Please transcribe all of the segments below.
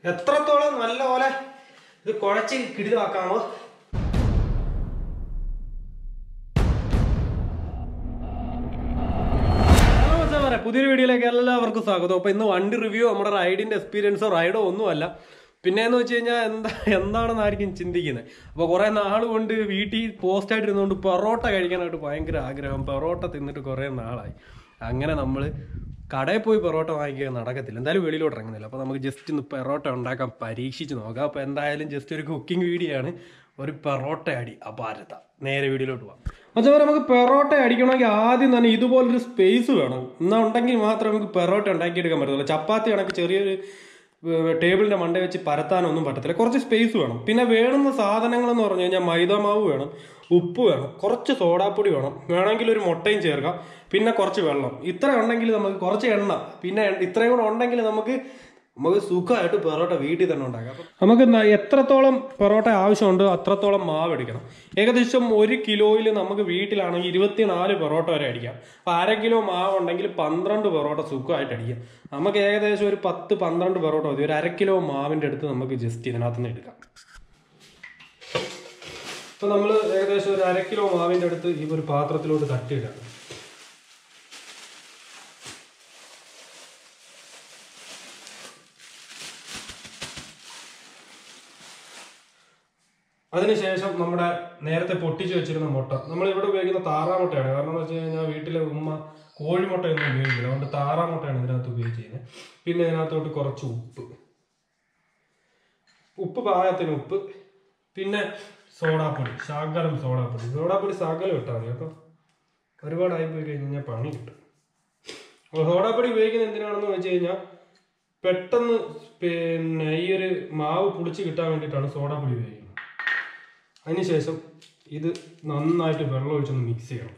എത്രത്തോളം നല്ല പോലെ ഇത് കുഴച്ച് കിടിലാക്കാമോ. പുതിയൊരു വീഡിയോയിലേക്ക് എല്ലാവർക്കും സ്വാഗതം. അപ്പോൾ ഇന്ന് വണ്ടി റിവ്യൂ നമ്മുടെ റൈഡിൻ്റെ എക്സ്പീരിയൻസോ റൈഡോ ഒന്നുമല്ല. പിന്നെയെന്ന് വെച്ച് കഴിഞ്ഞാൽ എന്താണെന്നായിരിക്കും ചിന്തിക്കുന്നത്. അപ്പോൾ കുറേ നാൾ കൊണ്ട് വീട്ടിൽ പോസ്റ്റായിട്ട് ഇരുന്നുകൊണ്ട് പൊറോട്ട കഴിക്കാനായിട്ട് ഭയങ്കര ആഗ്രഹം. പൊറോട്ട തിന്നിട്ട് കുറേ നാളായി. അങ്ങനെ നമ്മൾ കടയിൽ പോയി പൊറോട്ട വാങ്ങിക്കുക നടക്കത്തില്ല, എന്തായാലും വെളിയിലോട്ട് ഇറങ്ങുന്നില്ല. അപ്പോൾ നമുക്ക് ജസ്റ്റ് ഒന്ന് പൊറോട്ട ഉണ്ടാക്കാൻ പരീക്ഷിച്ച് നോക്കാം. അപ്പോൾ എന്തായാലും ജസ്റ്റ് ഒരു കുക്കിംഗ് വീഡിയോ ആണ്, ഒരു പൊറോട്ട അടി അപാരത. നേരെ വീഡിയോയിലോട്ട് പോകാം. അതുപോലെ നമുക്ക് പൊറോട്ട അടിക്കണമെങ്കിൽ ആദ്യം തന്നെ ഇതുപോലൊരു സ്പേസ് വേണം. എന്നാൽ ഉണ്ടെങ്കിൽ മാത്രമേ നമുക്ക് പൊറോട്ട ഉണ്ടാക്കിയെടുക്കാൻ പറ്റത്തുള്ളൂ. ചപ്പാത്തി കണക്ക് ചെറിയൊരു ടേബിളിൻ്റെ മണ്ട വെച്ച് പരത്താനൊന്നും പറ്റത്തില്ല, കുറച്ച് സ്പേസ് വേണം. പിന്നെ വേണ്ടുന്ന സാധനങ്ങളെന്ന് പറഞ്ഞു കഴിഞ്ഞാൽ മൈദാമാവ് വേണം, ഉപ്പ് വേണം, കുറച്ച് സോഡാപ്പൊടി വേണം, വേണമെങ്കിൽ ഒരു മുട്ടയും ചേർക്കാം, പിന്നെ കുറച്ച് വെള്ളം. ഇത്ര ഉണ്ടെങ്കിൽ നമുക്ക് കുറച്ച് എണ്ണ, പിന്നെ ഇത്രയും കൂടെ ഉണ്ടെങ്കിൽ നമുക്ക് സുഖമായിട്ട് പൊറോട്ട വീട്ടിൽ തന്നെ ഉണ്ടാക്കാം. നമുക്ക് എത്രത്തോളം പൊറോട്ട ആവശ്യമുണ്ട് അത്രത്തോളം മാവ് എടുക്കണം. ഏകദേശം 1 കിലോയിൽ നമുക്ക് വീട്ടിലാണെങ്കിൽ 24 പൊറോട്ട വരെ അടിക്കാം. അപ്പോൾ 1/2 കിലോ മാവ് ഉണ്ടെങ്കിൽ 12 പൊറോട്ട സുഖമായിട്ട് അടിക്കാം. നമുക്ക് ഏകദേശം ഒരു 10-12 പൊറോട്ട മതി. ഒരു 1/2 കിലോ മാവിൻ്റെ അടുത്ത് നമുക്ക് ജസ്റ്റ് ഇതിനകത്ത് നിന്ന് എടുക്കാം. അപ്പോൾ നമ്മൾ ഏകദേശം ഒരു 1/2 കിലോ മാവിൻ്റെ അടുത്ത് ഈ ഒരു പാത്രത്തിലോട്ട് തട്ടിയിടാണ്. അതിനുശേഷം നമ്മുടെ നേരത്തെ പൊട്ടിച്ച് വെച്ചിരുന്ന മുട്ട, നമ്മളിവിടെ ഉപയോഗിക്കുന്ന താറാമുട്ടയാണ്. കാരണം എന്ന് വെച്ച് കഴിഞ്ഞാൽ വീട്ടിലെ ഉമ്മ കോഴിമുട്ടയൊന്നും ഉപയോഗിക്കില്ല, അതുകൊണ്ട് താറാമുട്ടയാണ് ഇതിനകത്ത് ഉപയോഗിച്ചിരുന്നത്. പിന്നെ ഇതിനകത്തോട്ട് കുറച്ച് ഉപ്പ് പാകത്തിന് ഉപ്പ്, പിന്നെ സോഡാപ്പൊടി, ശകലം സോഡാപ്പൊടി ശകലം ഇട്ടാൽ മതി കേട്ടോ. ഒരുപാടായി പോയി കഴിഞ്ഞാൽ പണി കിട്ടും. അപ്പോൾ സോഡാപ്പൊടി ഉപയോഗിക്കുന്നത് എന്തിനാണെന്ന് വെച്ച് കഴിഞ്ഞാൽ പെട്ടെന്ന് പിന്നെ ഈ ഒരു മാവ് പുളിച്ച് കിട്ടാൻ വേണ്ടിയിട്ടാണ് സോഡാപ്പൊടി ഉപയോഗിക്കുന്നത്. അതിനുശേഷം ഇത് നന്നായിട്ട് വെള്ളം ഒഴിച്ചൊന്ന് മിക്സ് ചെയ്യണം.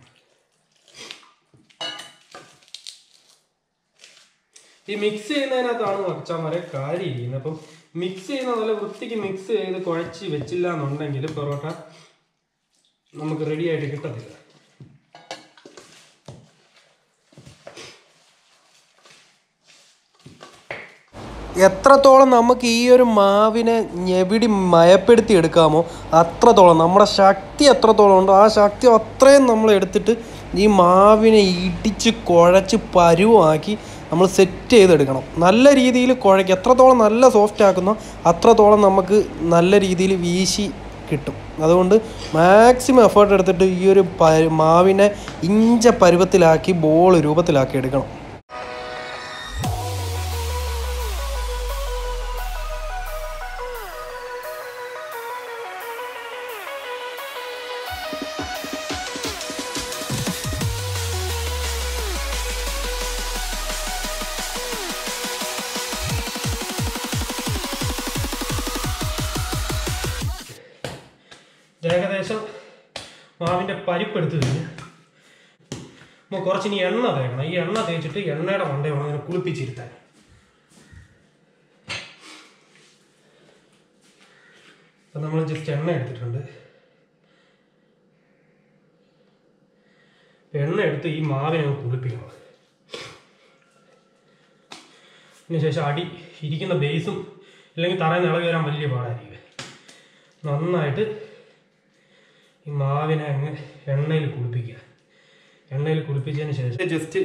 ഈ മിക്സ് ചെയ്യുന്നതിനകത്താണ് മച്ചാന്മാരെ കാര്യം ഇരിക്കുന്നത്. അപ്പം മിക്സ് ചെയ്യുന്ന നല്ല വൃത്തിക്ക് മിക്സ് ചെയ്ത് കുഴച്ച് വെച്ചില്ല എന്നുണ്ടെങ്കിൽ പൊറോട്ട നമുക്ക് റെഡി ആയിട്ട് കിട്ടത്തില്ല. എത്രത്തോളം നമുക്ക് ഈ ഒരു മാവിനെ ഞെവിടി മയപ്പെടുത്തി എടുക്കാമോ അത്രത്തോളം, നമ്മുടെ ശക്തി എത്രത്തോളം ഉണ്ടോ ആ ശക്തി അത്രയും നമ്മൾ എടുത്തിട്ട് ഈ മാവിനെ ഇടിച്ച് കുഴച്ച് പരുവാക്കി നമ്മൾ സെറ്റ് ചെയ്തെടുക്കണം. നല്ല രീതിയിൽ കുഴയ്ക്കുക. എത്രത്തോളം നല്ല സോഫ്റ്റ് ആക്കുന്നോ അത്രത്തോളം നമുക്ക് നല്ല രീതിയിൽ വീശി കിട്ടും. അതുകൊണ്ട് മാക്സിമം എഫേർട്ട് എടുത്തിട്ട് ഈ ഒരു മാവിനെ ഇഞ്ച പരുവത്തിലാക്കി ബോൾ രൂപത്തിലാക്കി എടുക്കണം. ഏകദേശം മാവിൻ്റെ പരിപ്പെടുത്ത് കഴിഞ്ഞ് നമുക്ക് കുറച്ച് ഇനി എണ്ണ തേക്കണം. ഈ എണ്ണ തേച്ചിട്ട് എണ്ണയുടെ മണ്ട വേണം അതിനെ കുളിപ്പിച്ചിരുത്താൻ. അപ്പം നമ്മൾ ജസ്റ്റ് എണ്ണ എടുത്തിട്ടുണ്ട്. എണ്ണ എടുത്ത് ഈ മാവിനെ കുളിപ്പിക്കണം. അതിനുശേഷം അടി ഇരിക്കുന്ന ബേസും അല്ലെങ്കിൽ തറയിൽ നിന്ന് ഇളകി വരാൻ വലിയ പാടായിരിക്കും. നന്നായിട്ട് ഈ മാവിനെ അങ്ങ് എണ്ണയിൽ കുളിപ്പിക്കുക. എണ്ണയിൽ കുളിപ്പിച്ചതിന് ശേഷം ജസ്റ്റ്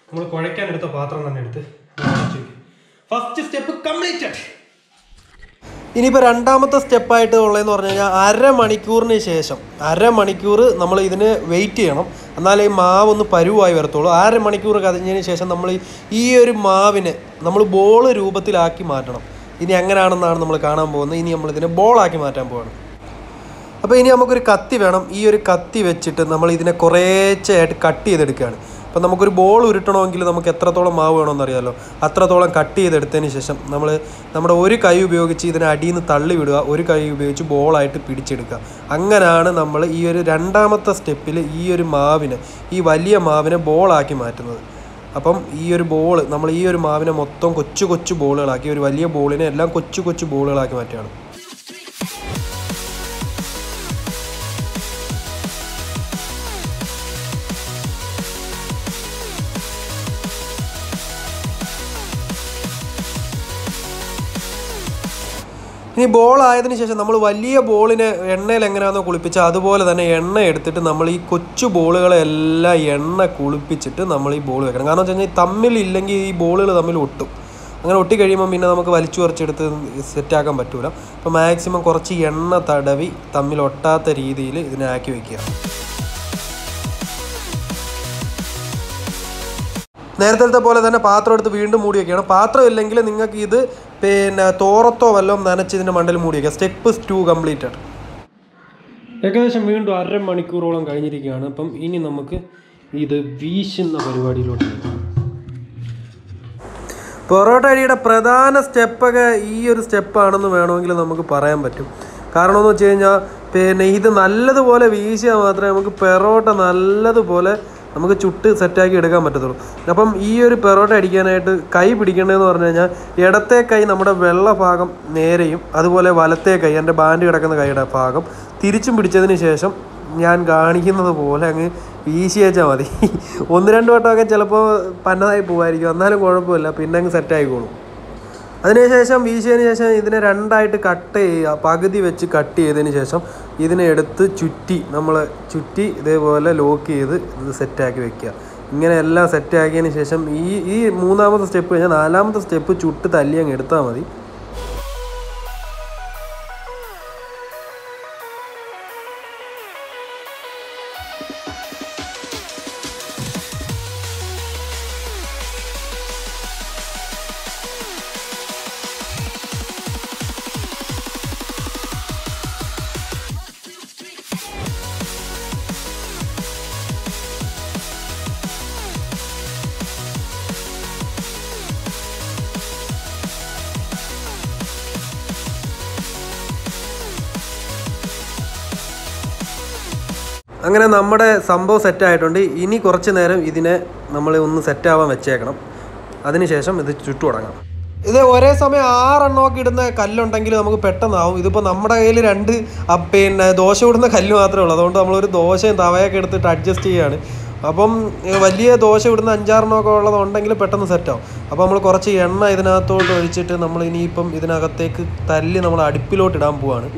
നമ്മൾ കുഴയ്ക്കാനെടുത്ത പാത്രം തന്നെ എടുത്ത് ഫസ്റ്റ് സ്റ്റെപ്പ് കംപ്ലീറ്റഡ്. ഇനിയിപ്പോൾ രണ്ടാമത്തെ സ്റ്റെപ്പായിട്ട് ഉള്ളതെന്ന് പറഞ്ഞു കഴിഞ്ഞാൽ അരമണിക്കൂറിന് ശേഷം നമ്മൾ ഇതിന് വെയിറ്റ് ചെയ്യണം. എന്നാലേ ഈ മാവൊന്ന് പരുവായി വരത്തുള്ളൂ. അരമണിക്കൂർ കഴിഞ്ഞതിന് ശേഷം നമ്മൾ ഈ ഒരു മാവിനെ നമ്മൾ ബോൾ രൂപത്തിലാക്കി മാറ്റണം. ഇനി എങ്ങനെയാണെന്നാണ് നമ്മൾ കാണാൻ പോകുന്നത്. ഇനി നമ്മളിതിനെ ബോളാക്കി മാറ്റാൻ പോവാണ്. അപ്പോൾ ഇനി നമുക്കൊരു കത്തി വേണം. ഈ ഒരു കത്തി വെച്ചിട്ട് നമ്മൾ ഇതിനെ കുറേശ്ശെയായിട്ട് കട്ട് ചെയ്തെടുക്കുകയാണ്. അപ്പോൾ നമുക്കൊരു ബോൾ ഉരുട്ടണമെങ്കിൽ നമുക്ക് എത്രത്തോളം മാവ് വേണമെന്നറിയാമല്ലോ, അത്രത്തോളം കട്ട് ചെയ്തെടുത്തതിന് ശേഷം നമ്മൾ നമ്മുടെ ഒരു കൈ ഉപയോഗിച്ച് ഇതിനെ അടിയിൽ നിന്ന് തള്ളി വിടുക, ഒരു കൈ ഉപയോഗിച്ച് ബോളായിട്ട് പിടിച്ചെടുക്കുക. അങ്ങനെയാണ് നമ്മൾ ഈ ഒരു രണ്ടാമത്തെ സ്റ്റെപ്പിൽ ഈ ഒരു മാവിനെ, ഈ വലിയ മാവിനെ ബോളാക്കി മാറ്റുന്നത്. അപ്പം ഈ ഒരു ബോൾ നമ്മൾ ഈ ഒരു മാവിനെ മൊത്തം കൊച്ചു കൊച്ചു ബോളുകളാക്കി, ഒരു വലിയ ബോളിനെ എല്ലാം കൊച്ചു കൊച്ചു ബോളുകളാക്കി മാറ്റുകയാണ്. ഇനി ബോൾ ആയതിനു ശേഷം നമ്മൾ വലിയ ബോളിനെ എണ്ണയിൽ എങ്ങനെയാണോ കുളിപ്പിച്ചാൽ അതുപോലെ തന്നെ എണ്ണ എടുത്തിട്ട് നമ്മൾ ഈ കൊച്ചു ബോളുകളെല്ലാം എണ്ണ കുളിപ്പിച്ചിട്ട് നമ്മൾ ഈ ബോൾ വെക്കണം. കാരണം വെച്ച് കഴിഞ്ഞാൽ തമ്മിലില്ലെങ്കിൽ ഈ ബോളുകൾ തമ്മിൽ ഒട്ടും. അങ്ങനെ ഒട്ടിക്കഴിയുമ്പോൾ പിന്നെ നമുക്ക് വലിച്ചു കുറച്ചെടുത്ത് സെറ്റാക്കാൻ പറ്റൂല. അപ്പോൾ മാക്സിമം കുറച്ച് എണ്ണ തടവി തമ്മിൽ ഒട്ടാത്ത രീതിയിൽ ഇതിനെ ആക്കി വയ്ക്കുക. നേരത്തെ പോലെ തന്നെ പാത്രം എടുത്ത് വീണ്ടും മൂടി വയ്ക്കുകയാണ്. പാത്രം ഇല്ലെങ്കിൽ നിങ്ങൾക്ക് ഇത് പിന്നെ തോറത്തോ വല്ലതും നനച്ച് ഇതിൻ്റെ മണ്ടയിൽ മൂടി വയ്ക്കുക. Step 2 completed. ഏകദേശം വീണ്ടും 1/2 മണിക്കൂറോളം കഴിഞ്ഞിരിക്കുകയാണ്. അപ്പം ഇനി നമുക്ക് ഇത് വീശുന്ന പരിപാടിയിലോട്ട് വയ്ക്കാം. പൊറോട്ട അരിയുടെ പ്രധാന സ്റ്റെപ്പൊക്കെ ഈ ഒരു സ്റ്റെപ്പാണെന്ന് വേണമെങ്കിൽ നമുക്ക് പറയാൻ പറ്റും. കാരണം എന്ന് വെച്ച് കഴിഞ്ഞാൽ പിന്നെ ഇത് നല്ലതുപോലെ വീശിയാൽ മാത്രമേ നമുക്ക് പെറോട്ട നല്ലതുപോലെ നമുക്ക് ചുട്ട് സെറ്റാക്കി എടുക്കാൻ പറ്റത്തുള്ളൂ. അപ്പം ഈ ഒരു പെറോട്ട അടിക്കാനായിട്ട് കൈ പിടിക്കേണ്ടതെന്ന് പറഞ്ഞു കഴിഞ്ഞാൽ ഇടത്തെ കൈ നമ്മുടെ വെള്ള ഭാഗം നേരെയും അതുപോലെ വലത്തെ കൈ എൻ്റെ ബാൻഡ് കിടക്കുന്ന കൈയുടെ ഭാഗം തിരിച്ചും പിടിച്ചതിന് ശേഷം ഞാൻ കാണിക്കുന്നത് പോലെ അങ്ങ് വീശി വെച്ചാൽ മതി. 1-2 വട്ടമൊക്കെ ചിലപ്പോൾ പന്നതായി പോകുമായിരിക്കും, എന്നാലും കുഴപ്പമില്ല, പിന്നെ അങ്ങ് സെറ്റായിക്കോളും. അതിനുശേഷം വീശിയതിന് ശേഷം ഇതിനെ 2ആയിട്ട് കട്ട് ചെയ്യുക. പകുതി വെച്ച് കട്ട് ചെയ്തതിന് ശേഷം ഇതിനെ എടുത്ത് നമ്മൾ ചുറ്റി ഇതേപോലെ ലോക്ക് ചെയ്ത് ഇത് സെറ്റാക്കി വെക്കുക. ഇങ്ങനെ എല്ലാം സെറ്റാക്കിയതിന് ശേഷം ഈ 3ാമത്തെ സ്റ്റെപ്പ് കഴിഞ്ഞാൽ 4ാമത്തെ സ്റ്റെപ്പ് ചുട്ട് തല്ലി അങ്ങ് എടുത്താൽ മതി. അങ്ങനെ നമ്മുടെ സംഭവം സെറ്റായിട്ടുണ്ട്. ഇനി കുറച്ച് നേരം ഇതിനെ നമ്മൾ ഒന്ന് സെറ്റാവാൻ വെച്ചേക്കണം. അതിനുശേഷം ഇത് ചുട്ടു തുടങ്ങാം. ഇത് ഒരേ സമയം 6 എണ്ണമൊക്കെ ഇടുന്ന കല്ലുണ്ടെങ്കിൽ നമുക്ക് പെട്ടെന്നാവും. ഇതിപ്പോൾ നമ്മുടെ കയ്യിൽ 2 പിന്നെ ദോശ ഇടുന്ന കല്ല് മാത്രമേ ഉള്ളൂ. അതുകൊണ്ട് നമ്മളൊരു ദോശയും തവയൊക്കെ എടുത്തിട്ട് അഡ്ജസ്റ്റ് ചെയ്യുകയാണ്. അപ്പം വലിയ ദോശ ഇടുന്ന 5-6 എണ്ണമൊക്കെ ഉള്ളതുണ്ടെങ്കിൽ പെട്ടെന്ന് സെറ്റാവും. അപ്പോൾ നമ്മൾ കുറച്ച് എണ്ണ ഇതിനകത്തോട്ട് ഒഴിച്ചിട്ട് നമ്മൾ ഇനിയിപ്പം ഇതിനകത്തേക്ക് തല്ലി നമ്മൾ അടുപ്പിലോട്ട് ഇടാൻ പോവാണ്.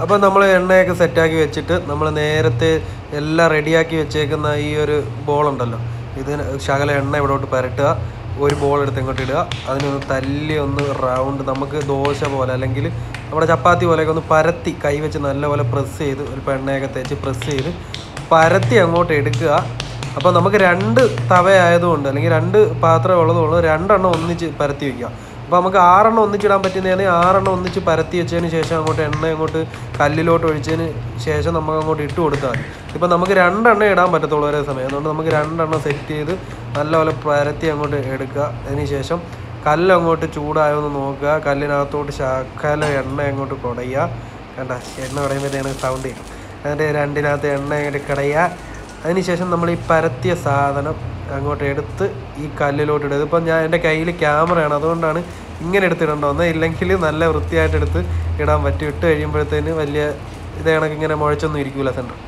അപ്പോൾ നമ്മൾ എണ്ണയൊക്കെ സെറ്റാക്കി വെച്ചിട്ട് നമ്മൾ നേരത്തെ എല്ലാം റെഡിയാക്കി വെച്ചേക്കുന്ന ഈ ഒരു ബോളുണ്ടല്ലോ, ഇതിന് ശകല എണ്ണ ഇവിടോട്ട് പുരട്ടുക. ഒരു ബോൾ എടുത്ത് ഇങ്ങോട്ട് ഇടുക. അതിനൊന്ന് തല്ലി ഒന്ന് റൗണ്ട് നമുക്ക് ദോശ പോലെ അല്ലെങ്കിൽ നമ്മുടെ ചപ്പാത്തി പോലെയൊക്കെ ഒന്ന് പരത്തി കൈ വെച്ച് നല്ലപോലെ പ്രസ് ചെയ്ത് ഒരു എണ്ണയൊക്കെ തേച്ച് പ്രസ് ചെയ്ത് പരത്തി അങ്ങോട്ട് എടുക്കുക. അപ്പോൾ നമുക്ക് 2 തവയായതുകൊണ്ട് അല്ലെങ്കിൽ 2 പാത്രം ഉള്ളതുകൊണ്ട് 2 എണ്ണം ഒന്നിച്ച് പരത്തി വയ്ക്കുക. അപ്പോൾ നമുക്ക് 6 എണ്ണം ഒന്നിച്ചിടാൻ പറ്റുന്നതാണെങ്കിൽ 6 എണ്ണം ഒന്നിച്ച് പരത്തി വെച്ചതിന് ശേഷം അങ്ങോട്ട് എണ്ണ അങ്ങോട്ട് കല്ലിലോട്ട് ഒഴിച്ചതിന് ശേഷം നമുക്ക് അങ്ങോട്ട് ഇട്ട് കൊടുത്താൽ മതി. ഇപ്പോൾ നമുക്ക് 2 എണ്ണം ഇടാൻ പറ്റത്തുള്ളൂ ഒരേ സമയം. അതുകൊണ്ട് നമുക്ക് 2 എണ്ണം സെറ്റ് ചെയ്ത് നല്ലപോലെ പരത്തി അങ്ങോട്ട് എടുക്കുക. അതിന് ശേഷം കല്ല് അങ്ങോട്ട് ചൂടായോന്ന് നോക്കുക. കല്ലിനകത്തോട്ട് ശകല എണ്ണ അങ്ങോട്ട് കുടയുക. കണ്ട എണ്ണ കുടയുമ്പോഴത്തേന് സൗണ്ട് ചെയ്യും. അതിൻ്റെ 2-നകത്ത് എണ്ണ അങ്ങോട്ട് കിടയുക. അതിനുശേഷം നമ്മൾ ഈ പരത്തിയ സാധനം അങ്ങോട്ട് എടുത്ത് ഈ കല്ലിലോട്ട് ഇടുക. ഇതിപ്പം എൻ്റെ കയ്യിൽ ക്യാമറയാണ്, അതുകൊണ്ടാണ് ഇങ്ങനെ എടുത്തിടേണ്ടതെന്ന്. ഇല്ലെങ്കിൽ നല്ല വൃത്തിയായിട്ട് എടുത്ത് ഇടാൻ പറ്റും. ഇട്ട് കഴിയുമ്പോഴത്തേന് വലിയ കണക്ക് ഇങ്ങനെ മുഴച്ചൊന്നും ഇരിക്കില്ല സെൻറ്റർ.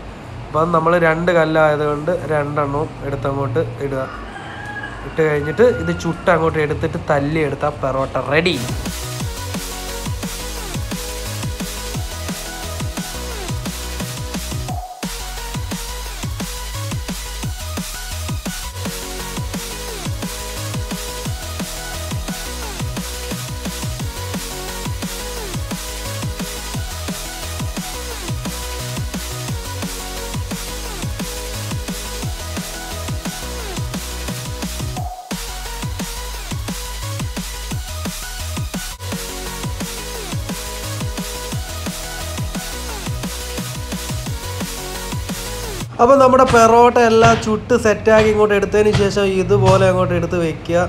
അപ്പം നമ്മൾ 2 കല്ലായതുകൊണ്ട് 2 എണ്ണവും എടുത്തങ്ങോട്ട് ഇടുക. ഇട്ട് കഴിഞ്ഞിട്ട് ഇത് ചുട്ട് അങ്ങോട്ട് എടുത്തിട്ട് തല്ലി എടുത്താൽ പെറോട്ട റെഡി. അപ്പോൾ നമ്മുടെ പെറോട്ട എല്ലാം ചുട്ട് സെറ്റാക്കി ഇങ്ങോട്ട് എടുത്തതിന് ശേഷം ഇതുപോലെ അങ്ങോട്ട് എടുത്ത് വെക്കുക.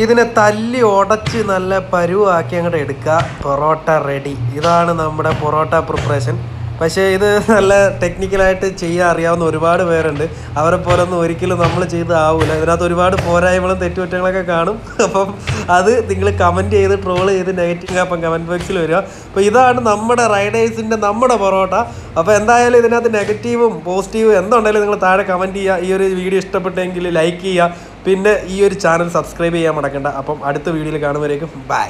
ഇതിനെ തല്ലി ഉടച്ച് നല്ല പരുവാക്കി അങ്ങോട്ട് എടുക്കുക. പൊറോട്ട റെഡി. ഇതാണ് നമ്മുടെ പൊറോട്ട പ്രിപ്പറേഷൻ. പക്ഷേ ഇത് നല്ല ടെക്നിക്കലായിട്ട് ചെയ്യാൻ അറിയാവുന്ന ഒരുപാട് പേരുണ്ട്. അവരെ പോലെ ഒന്നും ഒരിക്കലും നമ്മൾ ചെയ്താവില്ല. ഇതിനകത്ത് ഒരുപാട് പോരായ്മകളും തെറ്റുകുറ്റങ്ങളൊക്കെ കാണും. അപ്പം അത് നിങ്ങൾ കമൻറ്റ് ചെയ്ത് ട്രോൾ ചെയ്ത് നെഗറ്റീവ് അപ്പം കമൻറ്റ് ബോക്സിൽ വരിക. അപ്പോൾ ഇതാണ് നമ്മുടെ റൈഡേഴ്സിൻ്റെ നമ്മുടെ പൊറോട്ട. അപ്പോൾ എന്തായാലും ഇതിനകത്ത് നെഗറ്റീവും പോസിറ്റീവും എന്തുണ്ടെങ്കിലും നിങ്ങൾ താഴെ കമൻറ്റ് ചെയ്യുക. ഈ ഒരു വീഡിയോ ഇഷ്ടപ്പെട്ടെങ്കിൽ ലൈക്ക് ചെയ്യുക. പിന്നെ ഈ ഒരു ചാനൽ സബ്സ്ക്രൈബ് ചെയ്യാൻ മറക്കണ്ട. അപ്പം അടുത്ത വീഡിയോയിൽ കാണുമ്പോഴേക്കും ബൈ.